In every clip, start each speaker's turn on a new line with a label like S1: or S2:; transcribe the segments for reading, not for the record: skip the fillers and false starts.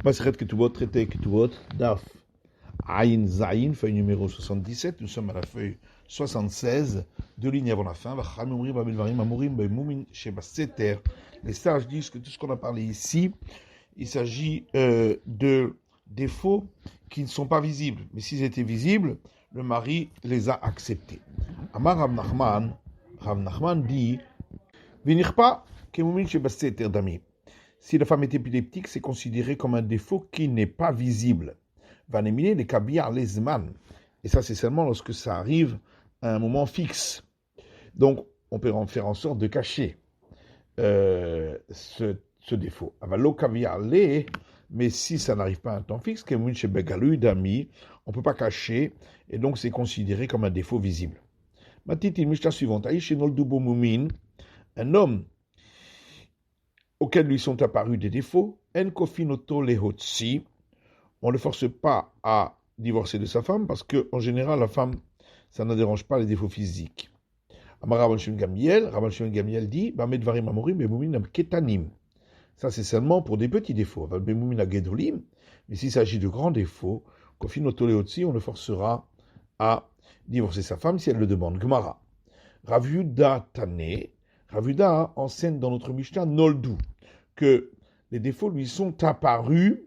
S1: Maseret Ketubot, traité Ketubot, Daf Aïn Zaïn, feuille numéro 77. Nous sommes à la feuille 76, deux lignes avant la fin. Les sages disent que tout ce qu'on a parlé ici, il s'agit de défauts qui ne sont pas visibles. Mais s'ils étaient visibles, le mari les a acceptés. Amar Rav Nachman dit Vinirpa kemumin shebaseter dami. Si la femme est épileptique, c'est considéré comme un défaut qui n'est pas visible. Vanemine les kabir lesman. Et ça, c'est seulement lorsque ça arrive à un moment fixe. Donc, on peut en faire en sorte de cacher ce défaut. Avalo kabir le, mais si ça n'arrive pas à un temps fixe, kemumin shebegalu dami, on ne peut pas cacher, et donc c'est considéré comme un défaut visible. Matiti Mishnah suivante. Aïchenol dubo mumin, un homme auxquels lui sont apparus des défauts, en kofinoto lehotsi, on ne le force pas à divorcer de sa femme parce qu'en général, la femme, ça ne dérange pas les défauts physiques. Amar Rabban Shimon Gamliel dit, Bamedvarim amorim bemumin ketanim. Ça, c'est seulement pour des petits défauts. Bemumin gedolim, mais s'il s'agit de grands défauts, kofinoto lehotsi, on le forcera à divorcer sa femme si elle le demande. Gemara. Rav Yuda Tane, Rav Yuda enseigne dans notre Mishnah Noldu que les défauts lui sont apparus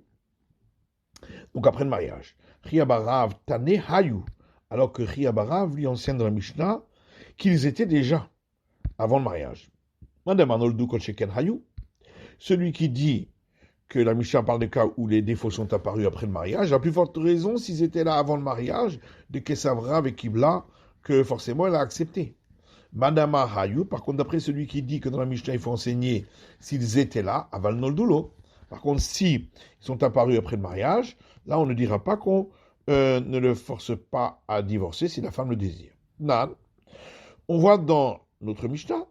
S1: donc après le mariage. Chiabarav Tane Hayu, alors que Chiabarav lui enseigne dans la Mishnah qu'ils étaient déjà avant le mariage. Madame Noldu Kolsheken Hayu, celui qui dit que la Mishnah parle des cas où les défauts sont apparus après le mariage, a plus forte raison s'ils étaient là avant le mariage de Kesavra et Kibla que forcément elle a accepté. Madama Hayu, par contre, d'après celui qui dit que dans la Mishnah, il faut enseigner s'ils étaient là, aval noldulo. Par contre, si ils sont apparus après le mariage, là, on ne dira pas qu'on ne le force pas à divorcer si la femme le désire. Nan. On voit dans notre Mishnah,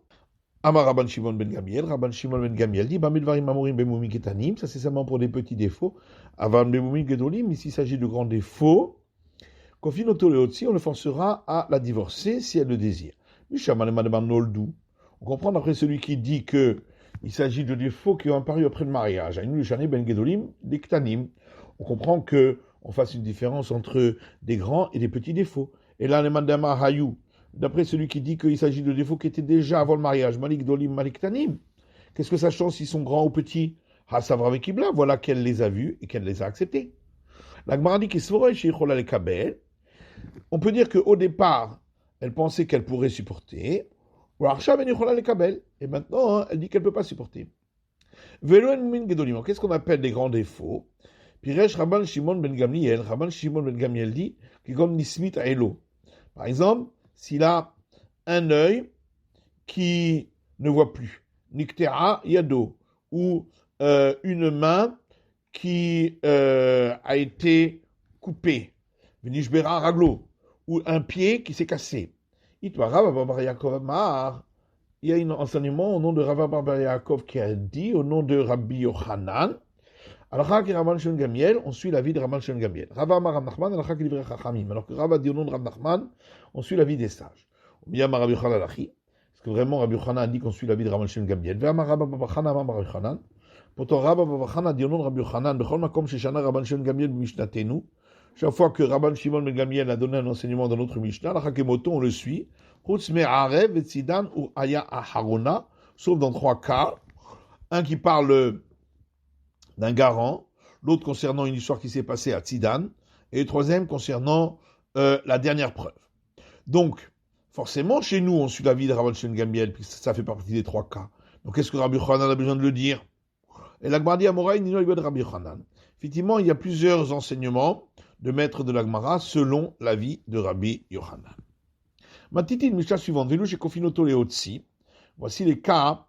S1: Amar Rabban Shimon ben Gamiel, Rabban Shimon ben Gamiel dit, Bamidvarim amorim bemumi ketanim, ça c'est seulement pour des petits défauts, aval bemumi gedolim, mais s'il s'agit de grands défauts, Kofinoto leotsi, on le forcera à la divorcer si elle le désire. On comprend d'après celui qui dit que il s'agit de défauts qui ont apparu après le mariage. On comprend que on fasse une différence entre des grands et des petits défauts. Et là, les mandama hayou, d'après celui qui dit qu'il s'agit de défauts qui étaient déjà avant le mariage, malik dolim, malik tanim. Qu'est-ce que ça change s'ils sont grands ou petits? Hasavra avec Kibla, voilà qu'elle les a vus et qu'elle les a acceptés. La Gemara dit on peut dire qu'au départ, elle pensait qu'elle pourrait supporter, et maintenant, elle dit qu'elle ne peut pas supporter. Qu'est-ce qu'on appelle des grands défauts? Piresh Rabban Shimon ben Gamliel, Rabban Shimon ben Gamliel dit, par exemple, s'il a un œil qui ne voit plus, Niktera Yado, ou une main qui a été coupée, Venishbera Raglo, ou un pied qui s'est cassé. Il y a un enseignement au nom de Rav Bar Yaakov qui a dit, au nom de Rabbi Yochanan, alors on suit l'avis de Rabban Shimon Gamiel. Alors que Rav a dit au nom de Rav Nachman, on suit l'avis des sages. Est-ce que vraiment Rabbi Yochanan a dit qu'on suit l'avis de Rabban Shimon Gamiel? Pourtant Rav a dit au nom de Rabbi Yochanan, chaque fois que Rabban Shimon ben Gamiel a donné un enseignement dans notre Mishnah, la Hakemoto, on le suit. Sauf dans trois cas. Un qui parle d'un garant, l'autre concernant une histoire qui s'est passée à Tzidan, et le troisième concernant la dernière preuve. Donc, forcément, chez nous, on suit l'avis de Rabban Shimon Gamiel, puisque ça fait partie des trois cas. Donc, est-ce que Rabbi Yochanan a besoin de le dire? Et la Gemara dit Amoraï, Nino Ibad Rabbi Yochanan. Effectivement, il y a plusieurs enseignements de maître de la Gemara selon l'avis de Rabbi Yochanan. Matiti, Mishnah suivante, Velouche et Kofinoto Leotsi. Voici les cas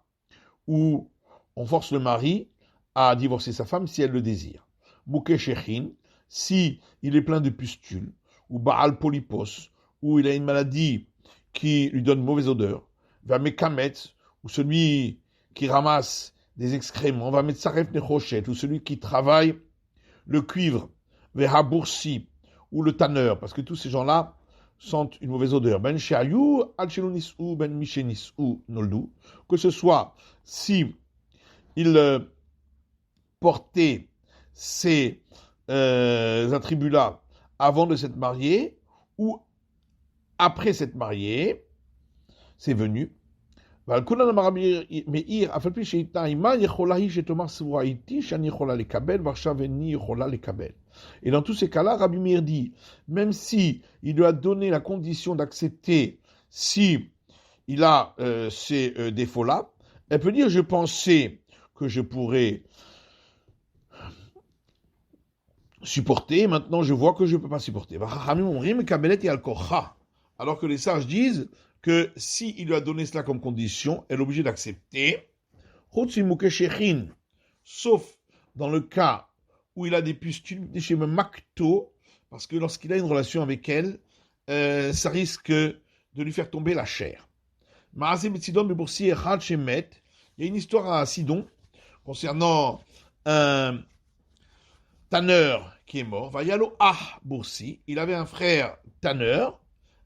S1: où on force le mari à divorcer sa femme si elle le désire. Bouke Shechin, si il est plein de pustules, ou Baal Polypos, ou il a une maladie qui lui donne mauvaise odeur. Vamekamet, ou celui qui ramasse des excréments. Vametzaref Nechochet, ou celui qui travaille le cuivre. Vehaboursi, ou le tanneur, parce que tous ces gens-là sentent une mauvaise odeur. Ben Shayu, Alchelonis ou Ben Michenis ou Noldu, que ce soit si il portait ces attributs-là avant de s'être marié ou après s'être marié, c'est venu. ועל כולן אמר רבי מאיר, אף על פי שהייתה עימה, יכולה היא שתאמר סבורה איתי שאני יכולה לקבל, ועכשיו איני יכולה לקבל. Et dans tous ces cas-là, Rabbi Meir dit, même si il lui a donné la condition d'accepter si il a ces défauts-là, elle peut dire, je pensais que je pourrais supporter, maintenant je vois que je ne peux pas supporter. Alors que les sages disent que s'il lui a donné cela comme condition, elle est obligée d'accepter, sauf dans le cas où il a des pustules chez Makto, parce que lorsqu'il a une relation avec elle, ça risque de lui faire tomber la chair. Il y a une histoire à Sidon concernant un tanneur qui est mort. Il avait un frère tanneur,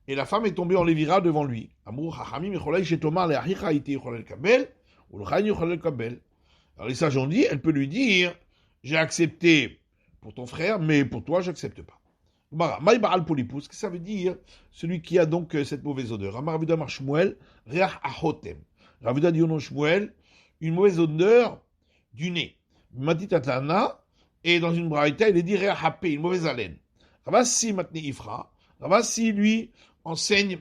S1: et la femme est tombée en lévira devant lui. Alors les sages ont dit, elle peut lui dire, j'ai accepté pour ton frère, mais pour toi, j'accepte pas. Qu'est-ce que ça veut dire? Celui qui a donc cette mauvaise odeur. Ravuda dit au nom Shmuel, une mauvaise odeur du nez. Matitatana, et dans une braïta, il est dit Réahapé, une mauvaise haleine. Ravasi matne ifra, Ravasi lui enseigne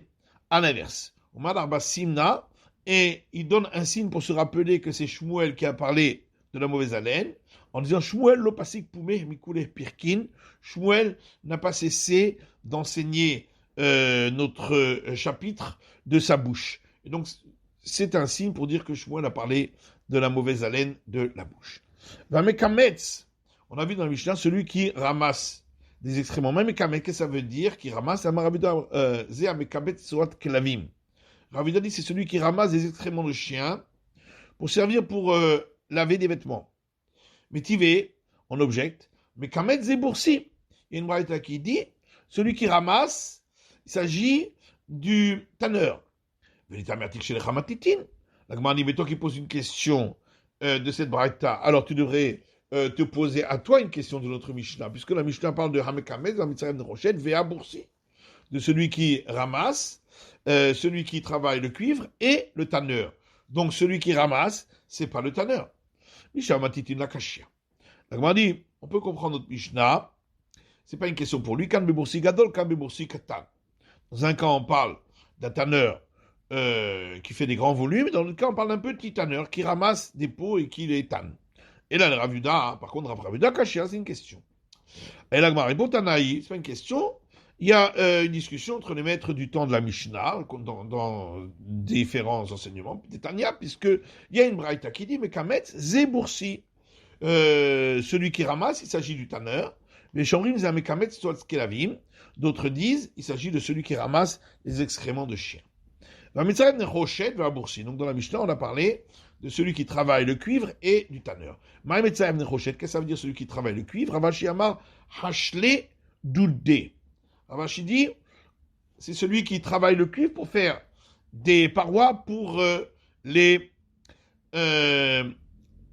S1: à l'inverse. Simna, et il donne un signe pour se rappeler que c'est Shmuel qui a parlé de la mauvaise haleine, en disant Shmuel lopasik poumeh mikule pirkin. Shmuel n'a pas cessé d'enseigner notre chapitre de sa bouche. Et donc, c'est un signe pour dire que Shmuel a parlé de la mauvaise haleine de la bouche. Vamekametz, on a vu dans le Mishnah, celui qui ramasse des excréments. Même Mekamet, qu'est-ce que ça veut dire? Qui ramasse, Ravida dit c'est celui qui ramasse des excréments de chien pour servir pour laver des vêtements. Mais Tivé, on objecte, mais Kamet Zeboursi. Il y a une braïta qui dit, celui qui ramasse, il s'agit du tanneur. La Gemara dit, mais toi qui poses une question de cette braïta, alors tu devrais te poser à toi une question de notre Mishnah, puisque la Mishnah parle de Hamekamet, Zamitzarem de Rochette, Vea Boursi, de celui qui ramasse, celui qui travaille le cuivre et le tanneur. Donc celui qui ramasse, c'est pas le tanneur. Mishnah Matitin la Kashia. La Gemara dit, on peut comprendre notre Mishnah, c'est pas une question pour lui, Kan Beboursi Gadol, Kan Beboursi Katan. Dans un cas, on parle d'un tanneur qui fait des grands volumes, dans l'autre cas, on parle d'un petit tanneur qui ramasse des pots et qui les tanne. Et là, le Ravuda, par contre, Ravuda Kashia, c'est une question. Et la Gemara répond, Tanaï, c'est pas une question. Il y a une discussion entre les maîtres du temps de la Mishnah, dans différents enseignements, Tania, puisqu'il y a une braïta qui dit, mais Kamet, Zeboursi, celui qui ramasse, il s'agit du tanneur. Les Shomrim, Zamekamet, Kelavim. D'autres disent, il s'agit de celui qui ramasse les excréments de chiens. Donc dans la Mishnah, on a parlé de celui qui travaille le cuivre et du tanneur. Qu'est-ce que ça veut dire celui qui travaille le cuivre? Ravashi Amar Hashle Doudé. Ravashi dit, c'est celui qui travaille le cuivre pour faire des parois pour les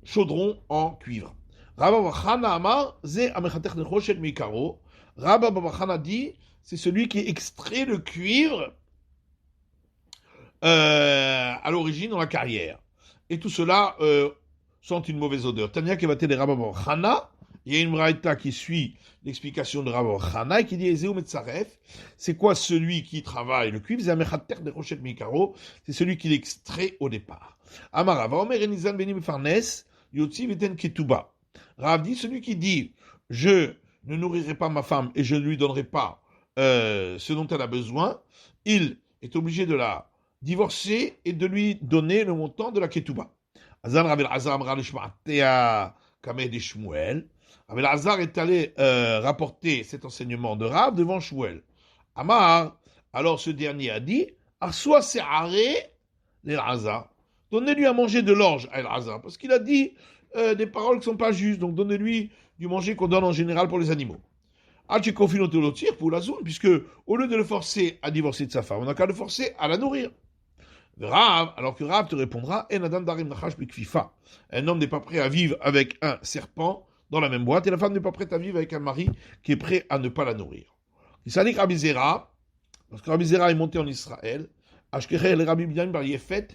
S1: chaudrons en cuivre. Rabba Bachana Amar Ze Amechater Nechoshet Mikaro. Rabba Bachana dit, c'est celui qui extrait le cuivre à l'origine dans la carrière. Et tout cela sent une mauvaise odeur. Tania Kevate de Rabba Bachana, il y a une braïta qui suit l'explication de Rabba Bachana et qui dit Ezeu Metzaref, c'est quoi celui qui travaille le cuivre? C'est Amechater Nechoshet Mikaro, c'est celui qui l'extrait au départ. Amarava Omer Enizan Beni Mefarnes Yotzi Veten Ketuba. Rav dit, celui qui dit, je ne nourrirai pas ma femme et je ne lui donnerai pas ce dont elle a besoin, il est obligé de la divorcer et de lui donner le montant de la ketouba. Azan Rav El-Azar Amra Lishma'atea Kameh de Shmuel. Rav El-Azar est allé rapporter cet enseignement de Rav devant Shmuel. Amar, alors ce dernier a dit, Arsoa Se'are l'El-Azar. Donnez-lui à manger de l'orge à El-Azar, parce qu'il a dit des paroles qui ne sont pas justes, donc donnez-lui du manger qu'on donne en général pour les animaux. Pour la zone, puisque au lieu de le forcer à divorcer de sa femme, on n'a qu'à le forcer à la nourrir. Rav, alors que Rav te répondra, un homme n'est pas prêt à vivre avec un serpent dans la même boîte, et la femme n'est pas prête à vivre avec un mari qui est prêt à ne pas la nourrir. Il s'agit de Rabbi Zera, parce que Rabbi Zera est monté en Israël, Ashkecher le Rabbi Binyamin Bar Yefet,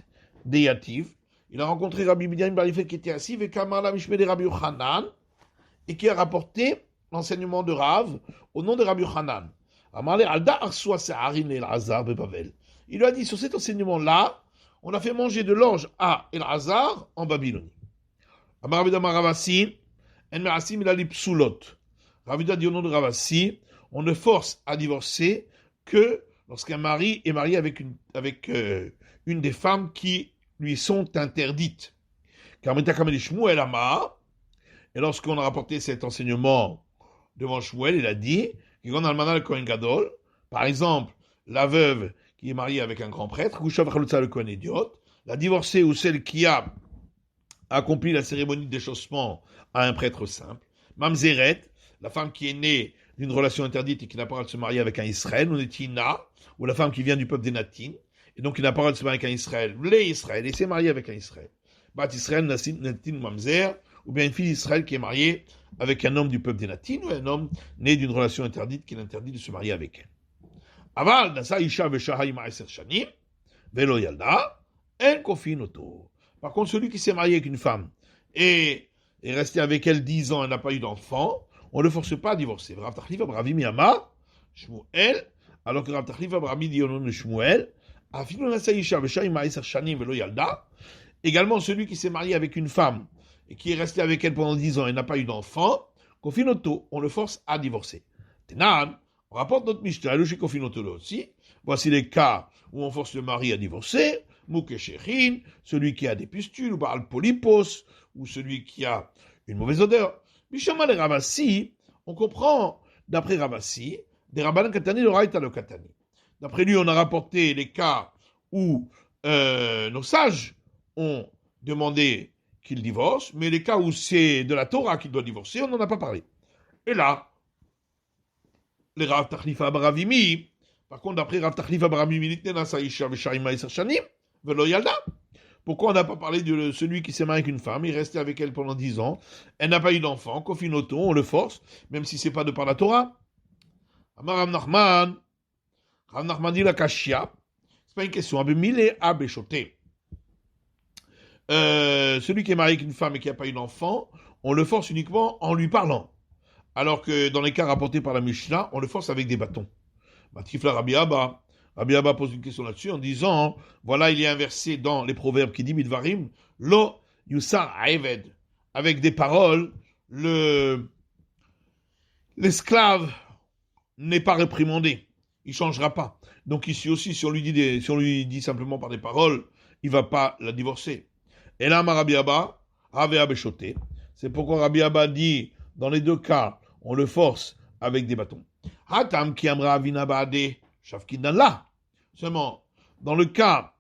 S1: des Yativ. Il a rencontré Rabbi Binyamin Bar Yefet qui était assis, avec Kamala Mishme de Rabbi Yochanan, et qui a rapporté l'enseignement de Rav au nom de Rabbi Yochanan. Il lui a dit, sur cet enseignement-là, on a fait manger de l'orge à El-Hazar en Babylonie. Ravida dit au nom de Ravassi, on ne force à divorcer que lorsqu'un mari est marié avec une des femmes qui lui sont interdites. Et lorsqu'on a rapporté cet enseignement devant Shmuel, il a dit, par exemple, la veuve qui est mariée avec un grand prêtre, le Kohen idiot, la divorcée ou celle qui a accompli la cérémonie de déchaussement à un prêtre simple, Mamzeret, la femme qui est née d'une relation interdite et qui n'a pas le droit de se marier avec un Israël, ou Netina, ou la femme qui vient du peuple des Natin, et donc qui n'a pas le droit de se marier avec un Israël, les Israël, et s'est mariée avec un Israël. Bat Israël, Natin, Mamzer, ou bien une fille d'Israël qui est mariée avec un homme du peuple des Natin, ou un homme né d'une relation interdite qui est interdit de se marier avec elle. Aval, Nasa Isha Veshaha Ma'aser Shanim, Velo Yalda, En Kofin Oto. Par contre, celui qui s'est marié avec une femme et est resté avec elle 10 ans et n'a pas eu d'enfant, on ne le force pas à divorcer. Rav Tachlifa Bravi Miyama, Shmuel, alors que Rav Tachlifa Bravi dit au nom de Shmuel, Afilu Nasa Isha Veshaha Ma'aser Shanim, Velo Yalda. Également, celui qui s'est marié avec une femme et qui est resté avec elle pendant 10 ans et n'a pas eu d'enfant, Kofinoto, on le force à divorcer. Tenan, on rapporte notre Mishnah, le chez Kofinoto là aussi. Voici les cas où on force le mari à divorcer. Moukesherin, celui qui a des pustules, ou Baal Polypos, ou celui qui a une mauvaise odeur. Mishama les Ravassi, on comprend, d'après Ravassi, des Rabbanan Katani, le Raïta le Katani. D'après lui, on a rapporté les cas où nos sages ont demandé qu'il divorce, mais les cas où c'est de la Torah qu'il doit divorcer, on n'en a pas parlé. Et là, les Rav Tachlifa Baravimi, par contre, d'après Rav Tachlifa Baravimi, pourquoi on n'a pas parlé de celui qui s'est marié avec une femme, il est resté avec elle pendant 10 ans, elle n'a pas eu d'enfant, Kofinoto, on le force, même si c'est pas de par la Torah. Amar Rav Nachman dit la Kashia, c'est pas une question, Abemile Abeshote. Celui qui est marié avec une femme et qui n'a pas eu d'enfant, on le force uniquement en lui parlant. Alors que dans les cas rapportés par la Mishnah, on le force avec des bâtons. Matifla Rabbi Abba. Rabbi Abba pose une question là-dessus en disant, voilà, il y a un verset dans les proverbes qui dit, Midvarim, Lo Yusar Aeved. Avec des paroles, l'esclave n'est pas réprimandé. Il ne changera pas. Donc ici aussi, si on lui dit simplement par des paroles, il ne va pas la divorcer. Et là, Rabbi Abba, Rabbi Abeshoté. C'est pourquoi Rabbi Abba dit, dans les deux cas, on le force avec des bâtons. Hatam ki amra avina baade shavkidanla. Seulement, dans les cas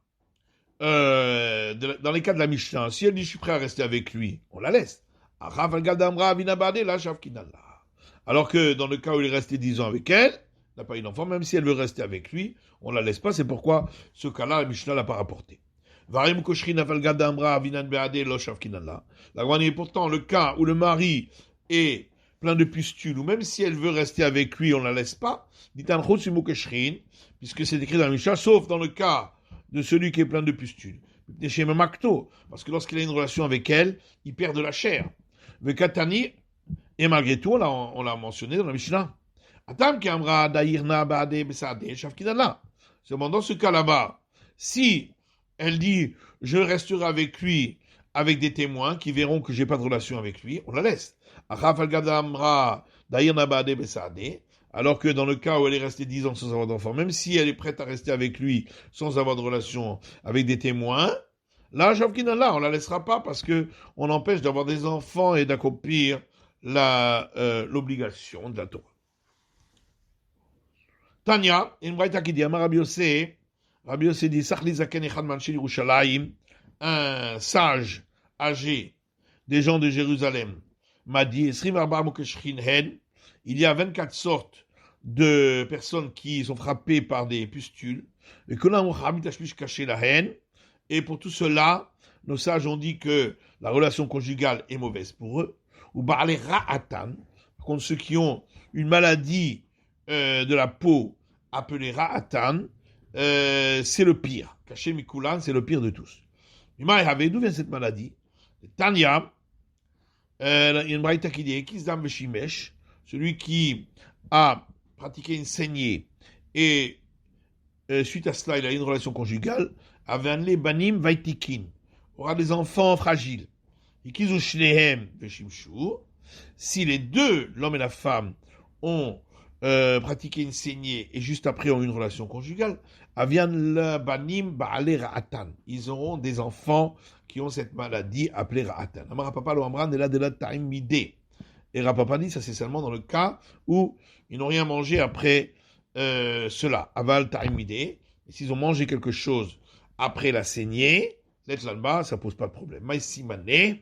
S1: de la Mishnah, si elle dit je suis prêt à rester avec lui, on la laisse. Alors que dans le cas où il est resté 10 ans avec elle, n'a pas eu d'enfant, même si elle veut rester avec lui, on la laisse pas. C'est pourquoi ce cas-là, la Mishnah l'a pas rapporté. La pourtant, le cas où le mari est plein de pustules, ou même si elle veut rester avec lui, on ne la laisse pas, puisque c'est écrit dans la Mishnah, sauf dans le cas de celui qui est plein de pustules. Parce que lorsqu'il a une relation avec elle, il perd de la chair. Le katani, et malgré tout, on l'a mentionné dans la Mishnah. Seulement dans ce cas là-bas, si elle dit, je resterai avec lui avec des témoins qui verront que j'ai pas de relation avec lui, on la laisse. Alors que dans le cas où elle est restée 10 ans sans avoir d'enfant, même si elle est prête à rester avec lui sans avoir de relation avec des témoins, là, on la laissera pas parce que on empêche d'avoir des enfants et d'accomplir l'obligation de la Torah. Tanya, une braïta qui dit, Rabbi Yossé dit, Sachli Zaken Echad Manshel Yerushalayim, un sage âgé des gens de Jérusalem, m'a dit, il y a 24 sortes de personnes qui sont frappées par des pustules, et pour tout cela, nos sages ont dit que la relation conjugale est mauvaise pour eux, ou Ba'ale Ra'atan. Par contre, ceux qui ont une maladie de la peau appelée Ra'atan, c'est le pire. Caché Mikulan, c'est le pire de tous. D'où vient cette maladie? Tanya, il y a une braïta qui dit Kisdam Veshimesh, celui qui a pratiqué une saignée et suite à cela, il a eu une relation conjugale, avec un banim vaitikin, aura des enfants fragiles. Si les deux, l'homme et la femme, ont pratiqué une saignée et juste après ont eu une relation conjugale, banim ba'ale ra'atan. Ils auront des enfants qui ont cette maladie appelée ra'atan. Amara papa lo amran de la ta'im midé. Et Rapapa dit, ça c'est seulement dans le cas où ils n'ont rien mangé après cela. Aval ta'im midé. Et s'ils ont mangé quelque chose après la saignée, l'etlanba, ça pose pas de problème. Maïsimane.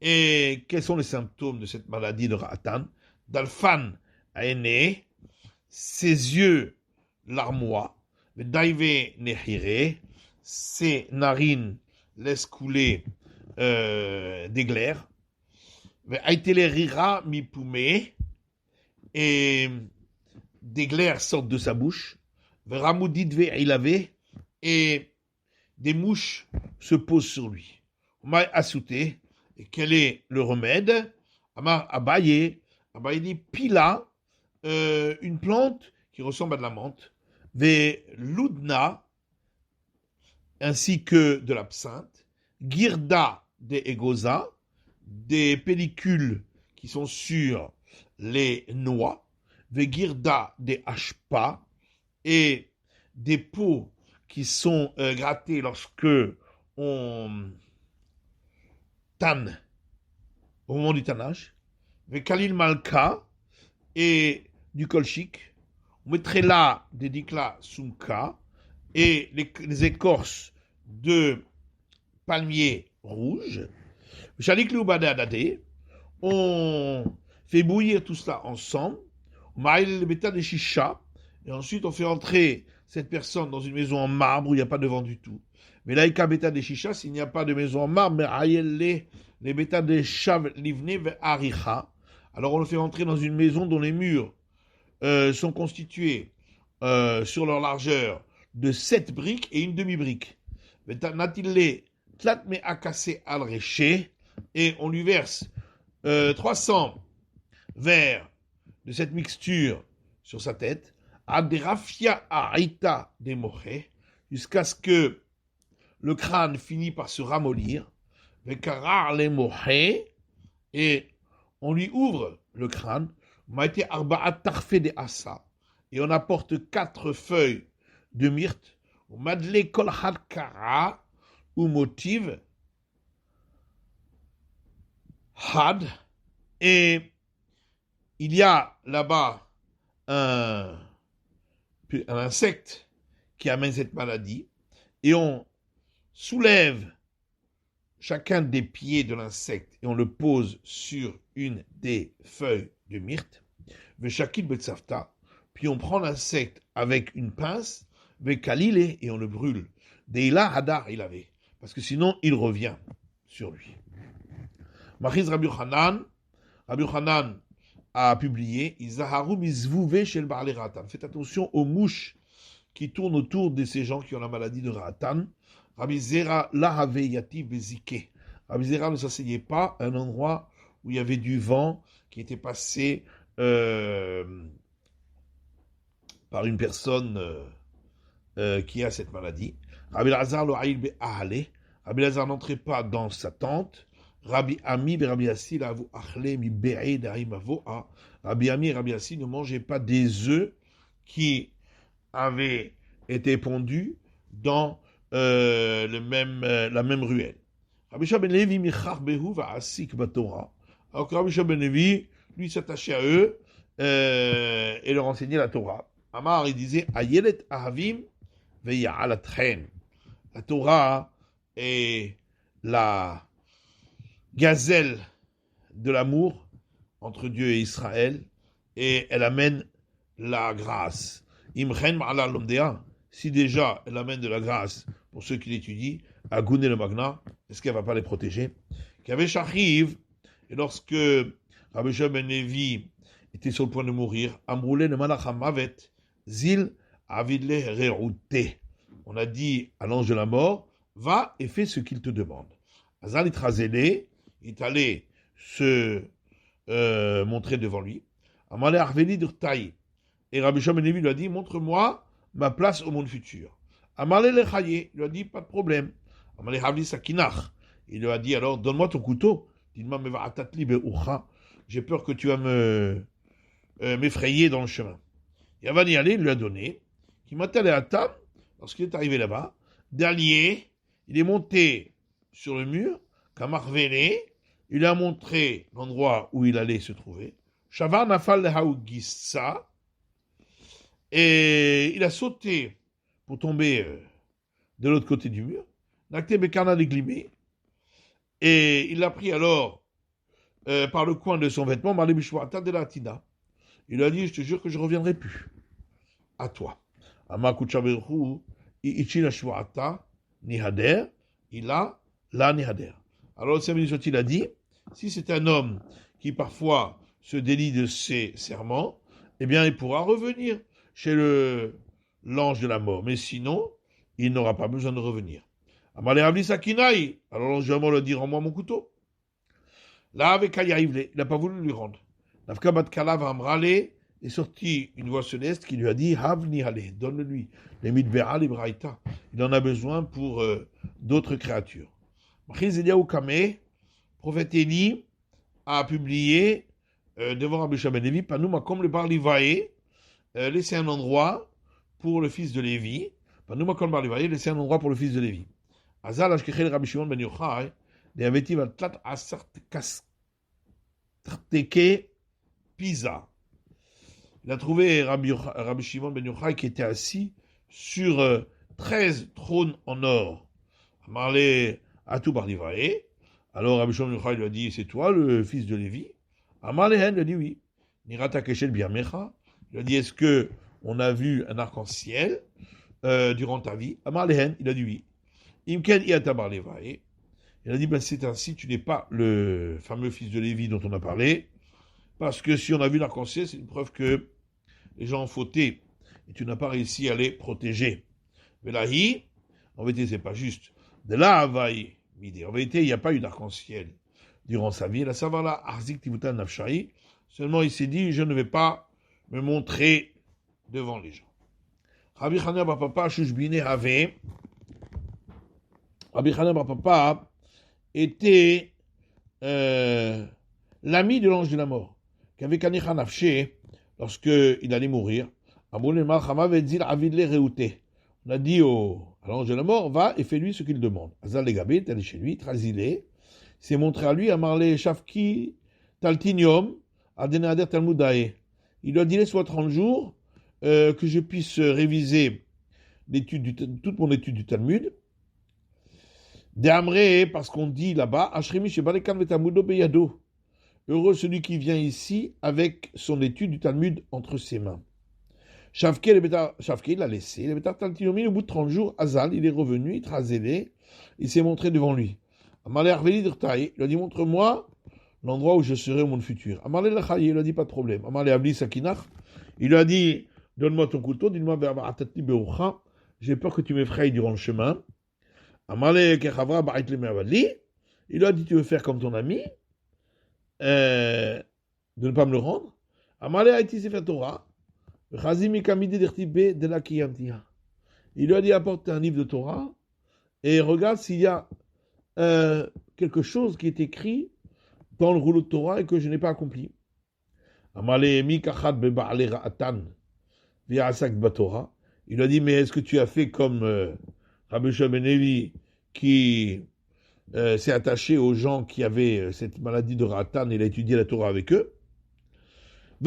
S1: Et quels sont les symptômes de cette maladie de Ra'atan? Dalfan aéné, ses yeux larmois, Daive nehire, ses narines laissent couler des glaires, Aitele rira mi poumé, et des glaires sortent de sa bouche, Ramoudidve ilave, et des mouches se posent sur lui. Omai asouté, et quel est le remède? Amar Abaye, Abaye dit pila, une plante qui ressemble à de la menthe, ve l'oudna, ainsi que de l'absinthe, girda de egoza, des pellicules qui sont sur les noix, ve girda de ashpa, et des peaux qui sont grattées lorsque on tanne, au moment du tannage, ve kalil malka, et du colchique, on mettrait là des dikla sumka et les écorces de palmier rouge. On fait bouillir tout cela ensemble. Et ensuite on fait entrer cette personne dans une maison en marbre où il n'y a pas de vent du tout. Mais là, s'il n'y a pas de maison en marbre, les bêta de shav livne ve aricha. Alors on le fait entrer dans une maison dont les murs sont constitués sur leur largeur de 7 briques et une demi-brique. Et on lui verse 300 verres de cette mixture sur sa tête, jusqu'à ce que le crâne finit par se ramollir, et on lui ouvre le crâne, et on apporte 4 feuilles de myrte, ou motive, had, et il y a là-bas un insecte qui amène cette maladie, et on soulève chacun des pieds de l'insecte et on le pose sur une des feuilles de myrte, puis on prend l'insecte avec une pince, et on le brûle. Deila hadar il avait, parce que sinon il revient sur lui. Machiz Rabbi Yochanan a publié Izaharu mizvouve shel ba'ale ra'atan. Faites attention aux mouches qui tournent autour de ces gens qui ont la maladie de Ra'atan. Rabbi Zera lahave yativ bezike. Rabbi Zera ne s'asseyait pas à un endroit où il y avait du vent qui était passé par une personne qui a cette maladie. Rabbi Lazar lo ha'il be'ahale. Rabbi Lazar n'entrait pas dans sa tente. Rabbi Ami et Rabbi Assi l'avou achle mi be'e d'arim avo'a. Rabbi Ami et Rabbi Assi ne mangeaient pas des œufs qui avaient été pondus dans la même ruelle. Rabbi Shua ben Levi michach behu va'asik batorah. Alors que Rabbi Shua ben Levi, lui, s'attachait à eux et leur enseignait la Torah. Amar, il disait Ayelet ahavim ve'ya'alatchen. La Torah est la gazelle de l'amour entre Dieu et Israël, et elle amène la grâce. Imchen ma'ala lomdea, si déjà elle amène de la grâce pour ceux qui l'étudient, à Gouné le Magna, est-ce qu'elle ne va pas les protéger? Qu'avait Shachiv, Et lorsque Rabbi Shimon ben Levi était sur le point de mourir, Amroulé le malach hamavet, zil avidle rerouté. On a dit à l'ange de la mort, va et fais ce qu'il te demande. Azal itrazélé, il est allé se montrer devant lui. Amalé arveli d'urtaï. Et Rabbi Shimon ben Levi lui a dit, montre-moi ma place au monde futur. Amalé lechaye, il lui a dit, pas de problème. Amalé havli sakinach. Il lui a dit, alors, donne-moi ton couteau. Dis-moi, j'ai peur que tu vas m'effrayer dans le chemin. Et avant d'y aller, il lui a donné. Qui m'a allé à table, lorsqu'il est arrivé là-bas, d'allier, il est monté sur le mur, Kamarvélé, il a montré l'endroit où il allait se trouver. Shavar nafal haougissa, et il a sauté pour tomber de l'autre côté du mur. Nakte bekana deglimé, et il l'a pris alors par le coin de son vêtement, il lui a dit, je te jure que je ne reviendrai plus à toi. Alors le Seigneur il a dit, si c'est un homme qui parfois se délie de ses serments, eh bien il pourra revenir chez l'ange de la mort. Mais sinon, il n'aura pas besoin de revenir. Alors l'ange de la mort lui dit, rends-moi mon couteau. Là, avec il n'a pas voulu lui rendre. Nafka bat Kalav Amrale est sorti une voix céleste qui lui a dit Havni Hale, donne-le-lui. Les Midbe'al Ibraïta. Il en a besoin pour d'autres créatures. Machiz Eliaou Kame, prophète Élie, a publié devant Rabbi Shimon ben Levi, Panouma comme le bar Livaé, laissez un endroit pour le fils de Lévi. Panouma comme le bar Livaé, laissez un endroit pour le fils de Lévi. Azal Ashkechel Rabbi Shimon ben Yochai, Deavetiv al Tlat Asart Kastarteke Pisa. Il a trouvé Rabbi Shimon ben Yochai qui était assis sur 13 trônes en or. Amarle Atou Barlivae. Alors Rabbi Shimon ben Yochai lui a dit, c'est toi le fils de Lévi? Amarle Hen lui a dit oui. Nirata Keshel Biamecha. Il a dit, est-ce que on a vu un arc-en-ciel durant ta vie? Amarle Hen, il a dit oui. Imken Iata Barlivae. Il a dit, ben c'est ainsi, tu n'es pas le fameux fils de Lévi dont on a parlé, parce que si on a vu l'arc-en-ciel, c'est une preuve que les gens ont fauté, et tu n'as pas réussi à les protéger. Mais là, en vérité, c'est pas juste. De là, Havaï, Midi. En vérité, il n'y a pas eu d'arc-en-ciel durant sa vie. La Savala, Arzik Tivutan Nafshai, seulement il s'est dit, je ne vais pas me montrer devant les gens. Rabbi Chana bar Papa, Shushbine Have, Rabbi Chana bar Papa, était l'ami de l'ange de la mort, qui avait Kanecha Nafshe, lorsqu'il allait mourir. On a dit à l'ange de la mort, va et fais-lui ce qu'il demande. Azal Legabé est allé chez lui, Trazilé, s'est montré à lui, à Marlé Shafki Taltinium, Adenader Talmudae. Il lui a dit, laisse-moi 30 jours, que je puisse réviser toute mon étude du Talmud. D'Amré, parce qu'on dit là-bas, Ashremi Shebalekan Vetamudo Beyado. Heureux celui qui vient ici avec son étude du Talmud entre ses mains. Shavke, il l'a laissé. Le Betar Taltinomi, au bout de 30 jours, Azal, il est revenu, il trasélé, il s'est montré devant lui. Amalé Arveli Dirtaï, il a dit, montre-moi l'endroit où je serai au monde futur. Amalé Lachaye, il a dit, pas de problème. Amalé Abli Sakinach, il lui a dit, donne-moi ton couteau, dis-moi, j'ai peur que tu m'effrayes durant le chemin. Amalé Kechavra Barit Lemeavali, il lui a dit, tu veux faire comme ton ami, de ne pas me le rendre. Amalé Haïti Sefer Torah, Chazimi Kamidi Dertibe de la Kiyantia. Il lui a dit, apporte un livre de Torah et regarde s'il y a quelque chose qui est écrit dans le rouleau de Torah et que je n'ai pas accompli. Amalé Mikachad Beba'ale Ra'atan Vi'asak Batorah. Il lui a dit, mais est-ce que tu as fait comme Rabbi Shimon ben Levi qui s'est attaché aux gens qui avaient cette maladie de Ratan et il a étudié la Torah avec eux? Et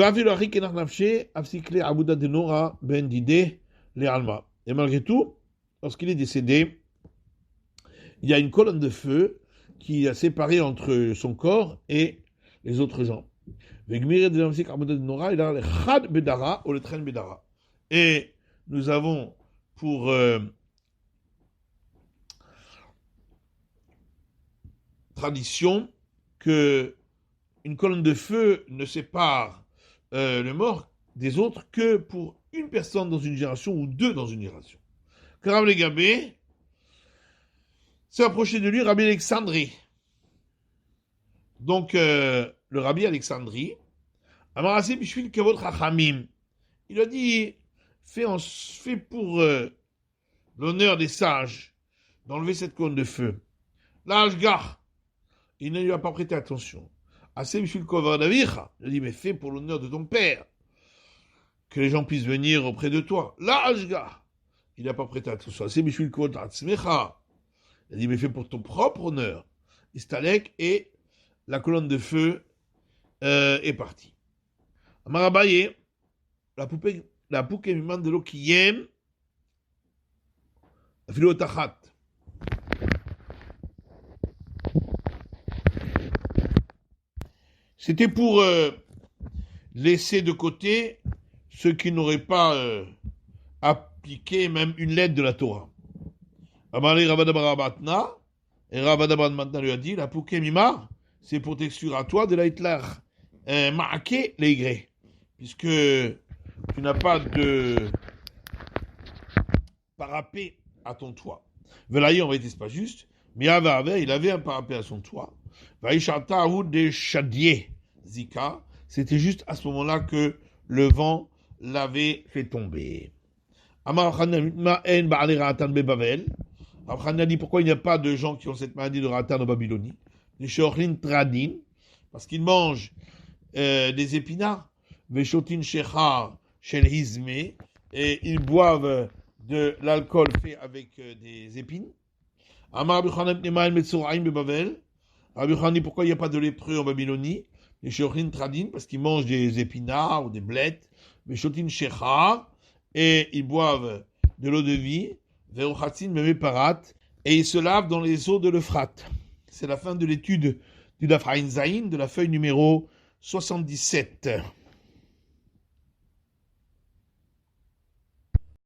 S1: malgré tout, lorsqu'il est décédé, il y a une colonne de feu qui a séparé entre son corps et les autres gens. Et nous avons pour tradition que une colonne de feu ne sépare le mort des autres que pour une personne dans une génération ou deux dans une génération. Car Rabbi Gabé s'est approché de lui Rabbi Alexandrie. Donc, le Rabbi Alexandrie, Amarasé Bishvil Kavod Chachamim, il a dit, fais pour l'honneur des sages d'enlever cette colonne de feu. Là, Ashgar, il ne lui a pas prêté attention. Assez Bishvil Kavod Avicha, il a dit, mais fais pour l'honneur de ton père, que les gens puissent venir auprès de toi. Là, Ashgar, il n'a pas prêté attention. Assez Bishvil Kavod Atzmecha, il a dit, mais fais pour ton propre honneur. Istalek, et la colonne de feu est partie. Amarabaye, la poupée miman de l'eau qui aime, la philotachat. C'était pour laisser de côté ceux qui n'auraient pas appliqué même une lettre de la Torah. Amalé Ravadabarabatna, et Ravadabarabatna lui a dit, la poupée mimar, c'est pour t'exclure à toi de la hitler marqué les grès, puisque tu n'as pas de parapet à ton toit. Velaï, en vérité, c'est pas juste, mais il avait un parapet à son toit. Vaïchata ou des chadiers, Zika, c'était juste à ce moment-là que le vent l'avait fait tomber. Amar Khanna en ba'ale ra'atan bebavel. Khanna dit pourquoi il n'y a pas de gens qui ont cette maladie de ratan en Babylonie. Les shochlin tradin, parce qu'ils mangent des épinards, veshotin shechar shel hizme, et ils boivent de l'alcool fait avec des épines. Amar Rabbi Chanan Nemael Metzoraim bebavel. Rabbi Chanan dit pourquoi il n'y a pas de lépreux en Babylonie. Les shochlin tradin, parce qu'ils mangent des épinards ou des blettes, veshotin shechar, et ils boivent de l'eau de vie, verochatzin memeparat, et ils se lavent dans les eaux de l'Euphrate. C'est la fin de l'étude du Daf Ain Zayin, de la feuille numéro 77.